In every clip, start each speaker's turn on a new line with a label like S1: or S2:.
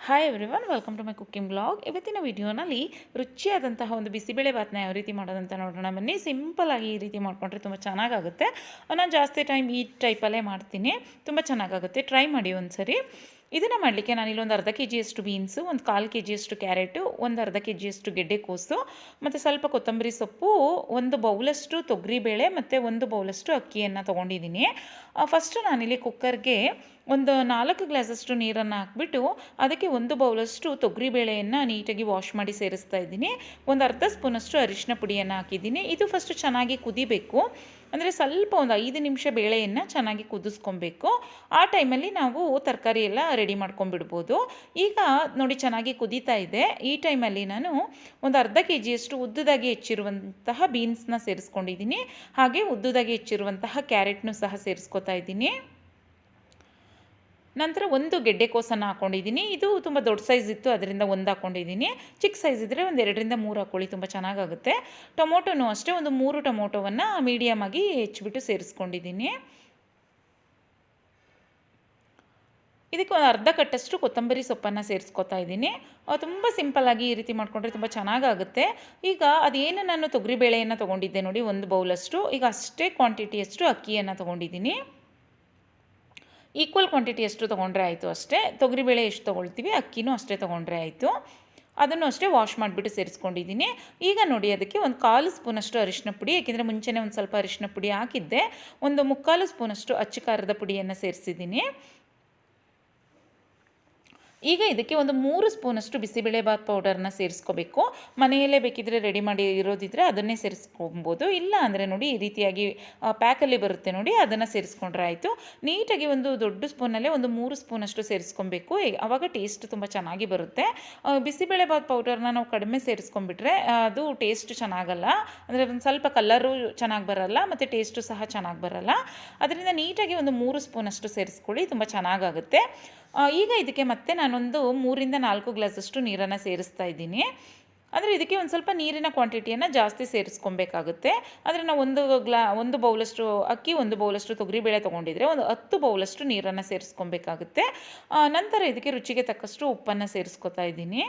S1: Hi everyone, welcome to my cooking blog. ಇವತ್ತಿನ ವಿಡಿಯೋನಲ್ಲಿ ರುಚಿಯಾದಂತಹ ಒಂದು ಬಿಸಿಬೇಳೆ ಭಾತನ ಯಾವ ರೀತಿ ಮಾಡೋದಂತ ನೋಡೋಣ ಬನ್ನಿ. ಸಿಂಪಲ್ಲಾಗಿ ಈ ರೀತಿ ಮಾಡಿಕೊಂಡ್ರೆ ತುಂಬ ಚೆನ್ನಾಗಾಗುತ್ತೆ. ನಾನು ಜಾಸ್ತಿ ಟೈಮ್ ಈ ಟೈಪಲ್ಲೇ ಮಾಡ್ತೀನಿ, ತುಂಬ ಚೆನ್ನಾಗಾಗುತ್ತೆ. ಟ್ರೈ ಮಾಡಿ ಒಂದು ಸರಿ. ಇದನ್ನು ಮಾಡಲಿಕ್ಕೆ ನಾನಿಲ್ಲಿ ಒಂದು ಅರ್ಧ ಕೆ ಜಿಯಷ್ಟು ಬೀನ್ಸು, ಒಂದು 1/4 ಕೆ ಜಿಯಷ್ಟು ಕ್ಯಾರೆಟು, ಒಂದು ಅರ್ಧ ಕೆ ಜಿಯಷ್ಟು ಗೆಡ್ಡೆಕೋಸು ಮತ್ತು ಸ್ವಲ್ಪ ಕೊತ್ತಂಬರಿ ಸೊಪ್ಪು, ಒಂದು ಬೌಲಷ್ಟು ತೊಗರಿಬೇಳೆ ಮತ್ತು ಒಂದು ಬೌಲಷ್ಟು ಅಕ್ಕಿಯನ್ನು ತೊಗೊಂಡಿದ್ದೀನಿ. ಫಸ್ಟು ನಾನಿಲ್ಲಿ ಕುಕ್ಕರ್ಗೆ ಒಂದು 4 ಗ್ಲಾಸಷ್ಟು ನೀರನ್ನು ಹಾಕ್ಬಿಟ್ಟು ಅದಕ್ಕೆ ಒಂದು ಬೌಲಷ್ಟು ತೊಗರಿಬೇಳೆಯನ್ನು ನೀಟಾಗಿ ವಾಶ್ ಮಾಡಿ ಸೇರಿಸ್ತಾ ಇದ್ದೀನಿ. ಒಂದು ಅರ್ಧ ಸ್ಪೂನಷ್ಟು ಅರಿಶಿನ ಪುಡಿಯನ್ನು ಹಾಕಿದ್ದೀನಿ. ಇದು ಫಸ್ಟು ಚೆನ್ನಾಗಿ ಕುದಿಬೇಕು, ಅಂದರೆ ಸ್ವಲ್ಪ ಒಂದು 5 ನಿಮಿಷ ಬೇಳೆಯನ್ನು ಚೆನ್ನಾಗಿ ಕುದಿಸ್ಕೊಬೇಕು. ಆ ಟೈಮಲ್ಲಿ ನಾವು ತರಕಾರಿ ಎಲ್ಲ ರೆಡಿ ಮಾಡ್ಕೊಂಡ್ಬಿಡ್ಬೋದು. ಈಗ ನೋಡಿ ಚೆನ್ನಾಗಿ ಕುದೀತಾ ಇದೆ. ಈ ಟೈಮಲ್ಲಿ ನಾನು ಒಂದು ಅರ್ಧ ಕೆ ಜಿಯಷ್ಟು ಉದ್ದುದಾಗಿ ಹೆಚ್ಚಿರುವಂತಹ ಬೀನ್ಸ್ನ ಸೇರಿಸ್ಕೊಂಡಿದ್ದೀನಿ. ಹಾಗೆ ಉದ್ದುದಾಗಿ ಹೆಚ್ಚಿರುವಂತಹ ಕ್ಯಾರೆಟ್ನೂ ಸಹ ಸೇರಿಸ್ಕೊತಾ ಇದ್ದೀನಿ. ನಂತರ ಒಂದು ಗೆಡ್ಡೆಕೋಸನ್ನು ಹಾಕ್ಕೊಂಡಿದ್ದೀನಿ. ಇದು ತುಂಬ ದೊಡ್ಡ ಸೈಜ್ ಇತ್ತು, ಅದರಿಂದ ಒಂದು ಹಾಕ್ಕೊಂಡಿದ್ದೀನಿ. ಚಿಕ್ಕ ಸೈಜ್ ಇದ್ದರೆ ಒಂದು 2ರಿಂದ 3 ಹಾಕ್ಕೊಳ್ಳಿ, ತುಂಬ ಚೆನ್ನಾಗಾಗುತ್ತೆ. ಟೊಮೊಟೊನೂ ಅಷ್ಟೇ ಒಂದು 3 ಟೊಮೊಟೊವನ್ನು ಮೀಡಿಯಮಾಗಿ ಹೆಚ್ಚಿಬಿಟ್ಟು ಸೇರಿಸ್ಕೊಂಡಿದ್ದೀನಿ. ಇದಕ್ಕೆ ಒಂದು ಅರ್ಧ ಕಟ್ಟಷ್ಟು ಕೊತ್ತಂಬರಿ ಸೊಪ್ಪನ್ನು ಸೇರಿಸ್ಕೊತಾ ಇದ್ದೀನಿ. ತುಂಬ ಸಿಂಪಲ್ಲಾಗಿ ಈ ರೀತಿ ಮಾಡಿಕೊಂಡ್ರೆ ತುಂಬ ಚೆನ್ನಾಗಾಗುತ್ತೆ. ಈಗ ಅದೇನು ನಾನು ತೊಗರಿಬೇಳೆಯನ್ನು ತೊಗೊಂಡಿದ್ದೆ ನೋಡಿ, ಒಂದು ಬೌಲಷ್ಟು, ಈಗ ಅಷ್ಟೇ ಕ್ವಾಂಟಿಟಿಯಷ್ಟು ಅಕ್ಕಿಯನ್ನು ತೊಗೊಂಡಿದ್ದೀನಿ. ಈಕ್ವಲ್ ಕ್ವಾಂಟಿಟಿ ಎಷ್ಟು ತೊಗೊಂಡ್ರೆ ಆಯಿತು ಅಷ್ಟೇ. ತೊಗರಿಬೇಳೆ ಎಷ್ಟು ತೊಗೊಳ್ತೀವಿ, ಅಕ್ಕಿನೂ ಅಷ್ಟೇ ತೊಗೊಂಡ್ರೆ ಆಯಿತು. ಅದನ್ನು ಅಷ್ಟೇ ವಾಶ್ ಮಾಡಿಬಿಟ್ಟು ಸೇರಿಸ್ಕೊಂಡಿದ್ದೀನಿ. ಈಗ ನೋಡಿ ಅದಕ್ಕೆ ಒಂದು 1/4 ಸ್ಪೂನಷ್ಟು ಅರಿಶಿನ ಪುಡಿ, ಏಕೆಂದರೆ ಮುಂಚೆನೇ ಒಂದು ಸ್ವಲ್ಪ ಅರಿಶಿನ ಪುಡಿ ಹಾಕಿದ್ದೆ. ಒಂದು 3/4 ಸ್ಪೂನಷ್ಟು ಅಚ್ಚ ಖಾರದ ಪುಡಿಯನ್ನು ಸೇರಿಸಿದ್ದೀನಿ. ಈಗ ಇದಕ್ಕೆ ಒಂದು 3 ಸ್ಪೂನಷ್ಟು ಬಿಸಿಬೇಳೆಬಾತ್ ಪೌಡರ್ನ ಸೇರಿಸ್ಕೋಬೇಕು. ಮನೆಯಲ್ಲೇ ಬೇಕಿದ್ದರೆ ರೆಡಿ ಮಾಡಿ ಇರೋದಿದ್ದರೆ ಅದನ್ನೇ ಸೇರಿಸ್ಕೊಬೋದು. ಇಲ್ಲ ಅಂದರೆ ನೋಡಿ ಈ ರೀತಿಯಾಗಿ ಪ್ಯಾಕಲ್ಲಿ ಬರುತ್ತೆ ನೋಡಿ, ಅದನ್ನು ಸೇರಿಸ್ಕೊಂಡ್ರೆ ಆಯಿತು. ನೀಟಾಗಿ ಒಂದು ದೊಡ್ಡ ಸ್ಪೂನಲ್ಲೇ ಒಂದು 3 ಸ್ಪೂನಷ್ಟು ಸೇರಿಸ್ಕೊಬೇಕು. ಆವಾಗ ಟೇಸ್ಟ್ ತುಂಬ ಚೆನ್ನಾಗಿ ಬರುತ್ತೆ. ಬಿಸಿಬೇಳೆಬಾತ್ ಪೌಡರ್ನ ನಾವು ಕಡಿಮೆ ಸೇರಿಸ್ಕೊಂಡ್ಬಿಟ್ರೆ ಅದು ಟೇಸ್ಟ್ ಚೆನ್ನಾಗಲ್ಲ, ಅಂದರೆ ಒಂದು ಸ್ವಲ್ಪ ಕಲರು ಚೆನ್ನಾಗಿ ಬರಲ್ಲ ಮತ್ತು ಟೇಸ್ಟು ಸಹ ಚೆನ್ನಾಗಿ ಬರಲ್ಲ. ಅದರಿಂದ ನೀಟಾಗಿ ಒಂದು 3 ಸ್ಪೂನಷ್ಟು ಸೇರಿಸ್ಕೊಳ್ಳಿ, ತುಂಬ ಚೆನ್ನಾಗಾಗುತ್ತೆ. ಈಗ ಇದಕ್ಕೆ ಮತ್ತೆ ನಾನೊಂದು 3ರಿಂದ 4 ಗ್ಲಾಸಷ್ಟು ನೀರನ್ನು ಸೇರಿಸ್ತಾ ಇದ್ದೀನಿ. ಅಂದರೆ ಇದಕ್ಕೆ ಒಂದು ಸ್ವಲ್ಪ ನೀರಿನ ಕ್ವಾಂಟಿಟಿಯನ್ನು ಜಾಸ್ತಿ ಸೇರಿಸ್ಕೊಬೇಕಾಗುತ್ತೆ. ಅಂದರೆ ನಾವು ಒಂದು ಬೌಲಷ್ಟು ಅಕ್ಕಿ, ಒಂದು ಬೌಲಷ್ಟು ತೊಗರಿಬೇಳೆ ತೊಗೊಂಡಿದ್ರೆ ಒಂದು 10 ಬೌಲಷ್ಟು ನೀರನ್ನು ಸೇರಿಸ್ಕೊಬೇಕಾಗುತ್ತೆ. ನಂತರ ಇದಕ್ಕೆ ರುಚಿಗೆ ತಕ್ಕಷ್ಟು ಉಪ್ಪನ್ನು ಸೇರಿಸ್ಕೊತಾ ಇದ್ದೀನಿ.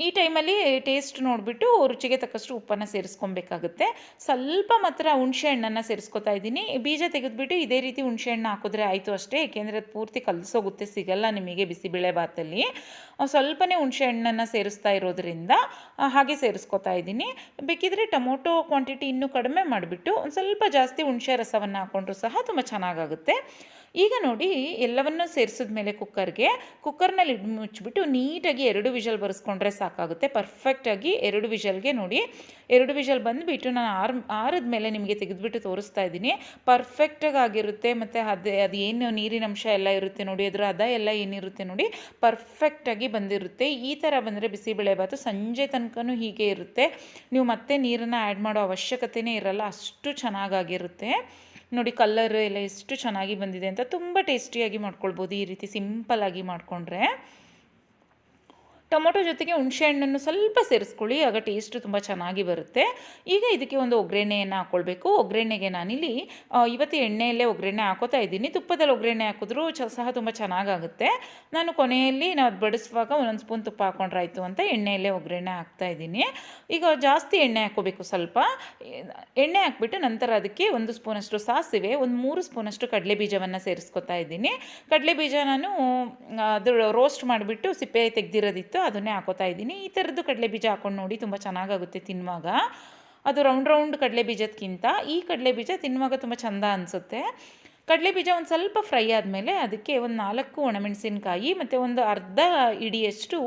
S1: ಈ ಟೈಮಲ್ಲಿ ಟೇಸ್ಟ್ ನೋಡಿಬಿಟ್ಟು ರುಚಿಗೆ ತಕ್ಕಷ್ಟು ಉಪ್ಪನ್ನು ಸೇರಿಸ್ಕೊಬೇಕಾಗುತ್ತೆ. ಸ್ವಲ್ಪ ಮಾತ್ರ ಹುಣಸೆ ಹಣ್ಣನ್ನು ಸೇರಿಸ್ಕೊತಾ ಇದ್ದೀನಿ. ಬೀಜ ತೆಗೆದುಬಿಟ್ಟು ಇದೇ ರೀತಿ ಹುಣಸೆ ಹಣ್ಣು ಹಾಕಿದ್ರೆ ಆಯಿತು ಅಷ್ಟೇ, ಏಕೆಂದರೆ ಅದು ಪೂರ್ತಿ ಕಲಸೋಗುತ್ತೆ, ಸಿಗಲ್ಲ ನಿಮಗೆ ಬಿಸಿಬೇಳೆ ಭಾತಲ್ಲಿ. ಸ್ವಲ್ಪನೇ ಹುಣಸೆ ಹಣ್ಣನ್ನು ಸೇರಿಸ್ತಾ ಇರೋದ್ರಿಂದ ಹಾಗೆ ಸೇರಿಸ್ಕೊತಾ ಇದ್ದೀನಿ. ಬೇಕಿದ್ರೆ ಟೊಮೊಟೊ ಕ್ವಾಂಟಿಟಿ ಇನ್ನೂ ಕಡಿಮೆ ಮಾಡಿಬಿಟ್ಟು ಒಂದು ಸ್ವಲ್ಪ ಜಾಸ್ತಿ ಹುಣಸೆ ರಸವನ್ನು ಹಾಕ್ಕೊಂಡ್ರೂ ಸಹ ತುಂಬ ಚೆನ್ನಾಗಾಗುತ್ತೆ. ಈಗ ನೋಡಿ ಎಲ್ಲವನ್ನೂ ಸೇರಿಸಿದ ಮೇಲೆ ಕುಕ್ಕರ್ನಲ್ಲಿ ಮುಚ್ಚಿಬಿಟ್ಟು ನೀಟಾಗಿ 2 ವಿಷಲ್ ಬರೆಸ್ಕೊಂಡ್ರೆ ಸಾಕಾಗುತ್ತೆ. ಪರ್ಫೆಕ್ಟಾಗಿ 2 ವಿಷಲ್ಗೆ ನೋಡಿ 2 ವಿಷಲ್ ಬಂದುಬಿಟ್ಟು ನಾನು ಆರಿದ ಮೇಲೆ ನಿಮಗೆ ತೆಗೆದುಬಿಟ್ಟು ತೋರಿಸ್ತಾ ಇದ್ದೀನಿ. ಪರ್ಫೆಕ್ಟಾಗಿ ಆಗಿರುತ್ತೆ. ಮತ್ತು ಅದು ಏನು ನೀರಿನ ಅಂಶ ಎಲ್ಲ ಇರುತ್ತೆ ನೋಡಿ, ಅದರ ಹದ ಎಲ್ಲ ಏನಿರುತ್ತೆ ನೋಡಿ, ಪರ್ಫೆಕ್ಟಾಗಿ ಬಂದಿರುತ್ತೆ. ಈ ಥರ ಬಂದರೆ ಬಿಸಿಬೇಳೆಬಾತು ಸಂಜೆ ತನಕನೂ ಹೀಗೆ ಇರುತ್ತೆ. ನೀವು ಮತ್ತೆ ನೀರನ್ನು ಆ್ಯಡ್ ಮಾಡೋ ಅವಶ್ಯಕತೆಯೇ ಇರಲ್ಲ, ಅಷ್ಟು ಚೆನ್ನಾಗಾಗಿರುತ್ತೆ. ನೋಡಿ ಕಲ್ಲರ್ ಎಲ್ಲ ಎಷ್ಟು ಚೆನ್ನಾಗಿ ಬಂದಿದೆ ಅಂತ. ತುಂಬ ಟೇಸ್ಟಿಯಾಗಿ ಮಾಡ್ಕೊಳ್ಬೋದು ಈ ರೀತಿ ಸಿಂಪಲ್ಲಾಗಿ ಮಾಡಿಕೊಂಡ್ರೆ. ಟೊಮೊಟೊ ಜೊತೆಗೆ ಹುಣಸೆ ಹಣ್ಣನ್ನು ಸ್ವಲ್ಪ ಸೇರಿಸ್ಕೊಳ್ಳಿ, ಆಗ ಟೇಸ್ಟು ತುಂಬ ಚೆನ್ನಾಗಿ ಬರುತ್ತೆ. ಈಗ ಇದಕ್ಕೆ ಒಂದು ಒಗ್ಗರಣೆಯನ್ನು ಹಾಕ್ಕೊಳ್ಬೇಕು. ಒಗ್ಗರಣೆಗೆ ನಾನಿಲ್ಲಿ ಇವತ್ತು ಎಣ್ಣೆಯಲ್ಲೇ ಒಗ್ಗರಣೆ ಹಾಕೋತಾ ಇದ್ದೀನಿ. ತುಪ್ಪದಲ್ಲಿ ಒಗ್ಗರಣೆ ಹಾಕಿದ್ರೂ ಸಹ ತುಂಬ ಚೆನ್ನಾಗಾಗುತ್ತೆ. ನಾನು ಕೊನೆಯಲ್ಲಿ ನಾವು ಅದು ಬಡಿಸುವಾಗ 1 ಸ್ಪೂನ್ ತುಪ್ಪ ಹಾಕ್ಕೊಂಡ್ರಾಯ್ತು ಅಂತ ಎಣ್ಣೆಯಲ್ಲೇ ಒಗ್ಗರಣೆ ಹಾಕ್ತಾಯಿದ್ದೀನಿ. ಈಗ ಜಾಸ್ತಿ ಎಣ್ಣೆ ಹಾಕ್ಕೋಬೇಕು. ಸ್ವಲ್ಪ ಎಣ್ಣೆ ಹಾಕ್ಬಿಟ್ಟು ನಂತರ ಅದಕ್ಕೆ 1 ಸ್ಪೂನಷ್ಟು ಸಾಸಿವೆ, ಒಂದು 3 ಸ್ಪೂನಷ್ಟು ಕಡಲೆ ಬೀಜವನ್ನು ಸೇರಿಸ್ಕೊತಾ ಇದ್ದೀನಿ. ಕಡಲೆ ಬೀಜ ನಾನು ಅದು ರೋಸ್ಟ್ ಮಾಡಿಬಿಟ್ಟು ಸಿಪ್ಪೆ ತೆಗೆದಿರೋದಿತ್ತು, ಅದನ್ನೇ ಹಾಕೋತಾ ಇದ್ದೀನಿ. ಈ ಥರದ್ದು ಕಡಲೆ ಬೀಜ ಹಾಕ್ಕೊಂಡು ನೋಡಿ, ತುಂಬ ಚೆನ್ನಾಗಾಗುತ್ತೆ ತಿನ್ನುವಾಗ. ಅದು ರೌಂಡ್ ಕಡಲೆ ಬೀಜದಕ್ಕಿಂತ ಈ ಕಡಲೆ ಬೀಜ ತಿನ್ನುವಾಗ ತುಂಬ ಚೆಂದ ಅನಿಸುತ್ತೆ. ಕಡಲೆ ಬೀಜ ಒಂದು ಸ್ವಲ್ಪ ಫ್ರೈ ಆದಮೇಲೆ ಅದಕ್ಕೆ ಒಂದು 4 ಒಣಮೆಣಸಿನ್ಕಾಯಿ ಮತ್ತು ಒಂದು ಅರ್ಧ ಇಡಿಯಷ್ಟು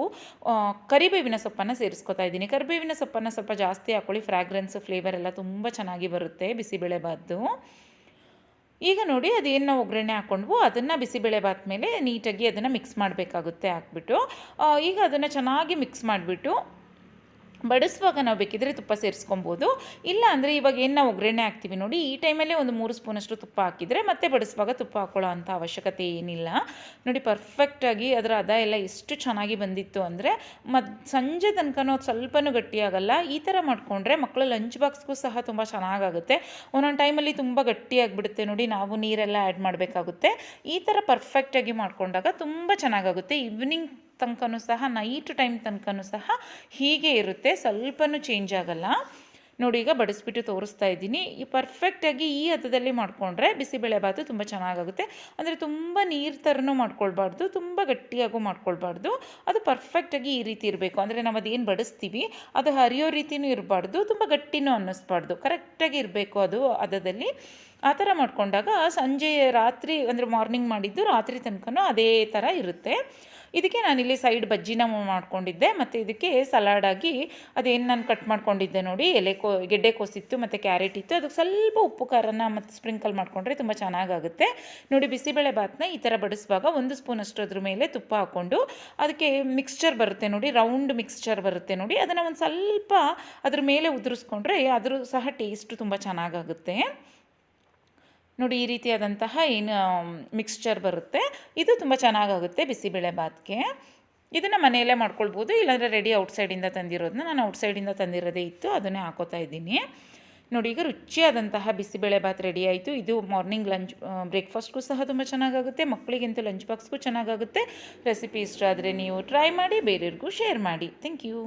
S1: ಕರಿಬೇವಿನ ಸೊಪ್ಪನ್ನು ಸೇರಿಸ್ಕೊತಾ ಇದ್ದೀನಿ. ಕರಿಬೇವಿನ ಸೊಪ್ಪನ್ನು ಸ್ವಲ್ಪ ಜಾಸ್ತಿ ಹಾಕ್ಕೊಳ್ಳಿ, ಫ್ರಾಗ್ರೆನ್ಸ್ ಫ್ಲೇವರ್ ಎಲ್ಲ ತುಂಬ ಚೆನ್ನಾಗಿ ಬರುತ್ತೆ ಬಿಸಿಬೇಳೆಬಾತು. ಈಗ ನೋಡಿ ಅದೇನು ನಾವು ಒಗ್ಗರಣೆ ಹಾಕ್ಕೊಂಡ್ವು ಅದನ್ನು ಬಿಸಿಬೇಳೆಬಾತ್ ಮೇಲೆ ನೀಟಾಗಿ ಅದನ್ನು ಮಿಕ್ಸ್ ಮಾಡಬೇಕಾಗುತ್ತೆ ಹಾಕ್ಬಿಟ್ಟು. ಈಗ ಅದನ್ನು ಚೆನ್ನಾಗಿ ಮಿಕ್ಸ್ ಮಾಡಿಬಿಟ್ಟು ಬಡಿಸುವಾಗ ನಾವು ಬೇಕಿದ್ರೆ ತುಪ್ಪ ಸೇರಿಸ್ಕೊಬೋದು. ಇಲ್ಲ ಅಂದರೆ ಇವಾಗ ಏನು ನಾವು ಒಗ್ಗರಣೆ ಹಾಕ್ತೀವಿ ನೋಡಿ, ಈ ಟೈಮಲ್ಲೇ ಒಂದು 3 ಸ್ಪೂನಷ್ಟು ತುಪ್ಪ ಹಾಕಿದರೆ ಮತ್ತೆ ಬಡಿಸುವಾಗ ತುಪ್ಪ ಹಾಕ್ಕೊಳ್ಳೋ ಅಂಥ ಅವಶ್ಯಕತೆ ಏನಿಲ್ಲ. ನೋಡಿ ಪರ್ಫೆಕ್ಟಾಗಿ ಅದರ ಹದ ಎಲ್ಲ ಎಷ್ಟು ಚೆನ್ನಾಗಿ ಬಂದಿತ್ತು ಅಂದರೆ ಸಂಜೆ ತನಕನೂ ಅದು ಸ್ವಲ್ಪನೂ ಗಟ್ಟಿಯಾಗಲ್ಲ. ಈ ಥರ ಮಾಡಿಕೊಂಡ್ರೆ ಮಕ್ಕಳ ಲಂಚ್ ಬಾಕ್ಸ್ಗೂ ಸಹ ತುಂಬ ಚೆನ್ನಾಗಾಗುತ್ತೆ. ಒಂದೊಂದು ಟೈಮಲ್ಲಿ ತುಂಬ ಗಟ್ಟಿಯಾಗಿಬಿಡುತ್ತೆ ನೋಡಿ, ನಾವು ನೀರೆಲ್ಲ ಆ್ಯಡ್ ಮಾಡಬೇಕಾಗುತ್ತೆ. ಈ ಥರ ಪರ್ಫೆಕ್ಟಾಗಿ ಮಾಡಿಕೊಂಡಾಗ ತುಂಬ ಚೆನ್ನಾಗಾಗುತ್ತೆ. ಈವ್ನಿಂಗ್ ತನಕನೂ ಸಹ, ನೈಟ್ ಟೈಮ್ ತನಕನೂ ಸಹ ಹೀಗೆ ಇರುತ್ತೆ, ಸ್ವಲ್ಪನೂ ಚೇಂಜ್ ಆಗಲ್ಲ. ನೋಡಿ ಈಗ ಬಡಿಸ್ಬಿಟ್ಟು ತೋರಿಸ್ತಾ ಇದ್ದೀನಿ. ಈ ಪರ್ಫೆಕ್ಟಾಗಿ ಈ ಹದದಲ್ಲಿ ಮಾಡಿಕೊಂಡ್ರೆ ಬಿಸಿಬೇಳೆಬಾತು ತುಂಬ ಚೆನ್ನಾಗಾಗುತ್ತೆ. ಅಂದರೆ ತುಂಬ ನೀರು ಥರನೂ ಮಾಡ್ಕೊಳ್ಬಾರ್ದು, ತುಂಬ ಗಟ್ಟಿಯಾಗೂ ಮಾಡ್ಕೊಳ್ಬಾರ್ದು. ಅದು ಪರ್ಫೆಕ್ಟಾಗಿ ಈ ರೀತಿ ಇರಬೇಕು. ಅಂದರೆ ನಾವು ಅದೇನು ಬಡಿಸ್ತೀವಿ ಅದು ಹರಿಯೋ ರೀತಿಯೂ ಇರಬಾರ್ದು, ತುಂಬ ಗಟ್ಟಿನೂ ಅನ್ನಿಸ್ಬಾರ್ದು, ಕರೆಕ್ಟಾಗಿ ಇರಬೇಕು ಅದು ಹದದಲ್ಲಿ. ಆ ಥರ ಮಾಡಿಕೊಂಡಾಗ ಸಂಜೆ ರಾತ್ರಿ ಅಂದರೆ ಮಾರ್ನಿಂಗ್ ಮಾಡಿದ್ದು ರಾತ್ರಿ ತನಕನೂ ಅದೇ ಥರ ಇರುತ್ತೆ. ಇದಕ್ಕೆ ನಾನಿಲ್ಲಿ ಸೈಡ್ ಬಜ್ಜಿನ ಮಾಡ್ಕೊಂಡಿದ್ದೆ, ಮತ್ತು ಇದಕ್ಕೆ ಸಲಾಡಾಗಿ ಅದೇನು ನಾನು ಕಟ್ ಮಾಡ್ಕೊಂಡಿದ್ದೆ ನೋಡಿ, ಗೆಡ್ಡೆಕೋಸಿತ್ತು ಮತ್ತು ಕ್ಯಾರೆಟ್ ಇತ್ತು, ಅದಕ್ಕೆ ಸ್ವಲ್ಪ ಉಪ್ಪು ಖಾರನ ಮತ್ತು ಸ್ಪ್ರಿಂಕಲ್ ಮಾಡಿಕೊಂಡ್ರೆ ತುಂಬ ಚೆನ್ನಾಗಾಗುತ್ತೆ. ನೋಡಿ ಬಿಸಿಬೇಳೆ ಬಾತನ್ನ ಈ ಥರ ಬಡಿಸುವಾಗ 1 ಸ್ಪೂನಷ್ಟು ಅದ್ರ ಮೇಲೆ ತುಪ್ಪ ಹಾಕ್ಕೊಂಡು ಅದಕ್ಕೆ ಮಿಕ್ಸ್ಚರ್ ಬರುತ್ತೆ ನೋಡಿ, ರೌಂಡ್ ಮಿಕ್ಸ್ಚರ್ ಬರುತ್ತೆ ನೋಡಿ, ಅದನ್ನು ಒಂದು ಸ್ವಲ್ಪ ಅದ್ರ ಮೇಲೆ ಉದುರಿಸ್ಕೊಂಡ್ರೆ ಅದ್ರ ಸಹ ಟೇಸ್ಟು ತುಂಬ ಚೆನ್ನಾಗಾಗುತ್ತೆ. ನೋಡಿ ಈ ರೀತಿಯಾದಂತಹ ಏನು ಮಿಕ್ಸ್ಚರ್ ಬರುತ್ತೆ, ಇದು ತುಂಬ ಚೆನ್ನಾಗಾಗುತ್ತೆ ಬಿಸಿಬೇಳೆ ಬಾತ್ಗೆ. ಇದನ್ನು ಮನೆಯಲ್ಲೇ ಮಾಡ್ಕೊಳ್ಬೋದು, ಇಲ್ಲಾಂದರೆ ರೆಡಿ ಔಟ್ಸೈಡಿಂದ ತಂದಿರೋದನ್ನ, ನಾನು ಔಟ್ಸೈಡಿಂದ ತಂದಿರೋದೇ ಇತ್ತು, ಅದನ್ನೇ ಹಾಕೋತಾ ಇದ್ದೀನಿ. ನೋಡಿ ಈಗ ರುಚಿಯಾದಂತಹ ಬಿಸಿಬೇಳೆ ಬಾತ್ ರೆಡಿ ಆಯಿತು. ಇದು ಮಾರ್ನಿಂಗ್ ಲಂಚ್ ಬ್ರೇಕ್ಫಾಸ್ಟ್ಗೂ ಸಹ ತುಂಬ ಚೆನ್ನಾಗಾಗುತ್ತೆ, ಮಕ್ಕಳಿಗಂತೂ ಲಂಚ್ ಬಾಕ್ಸ್ಗೂ ಚೆನ್ನಾಗಾಗುತ್ತೆ. ರೆಸಿಪಿ ಇಷ್ಟ ಆದರೆ ನೀವು ಟ್ರೈ ಮಾಡಿ, ಬೇರೆಯವ್ರಿಗೂ ಶೇರ್ ಮಾಡಿ. Thank you.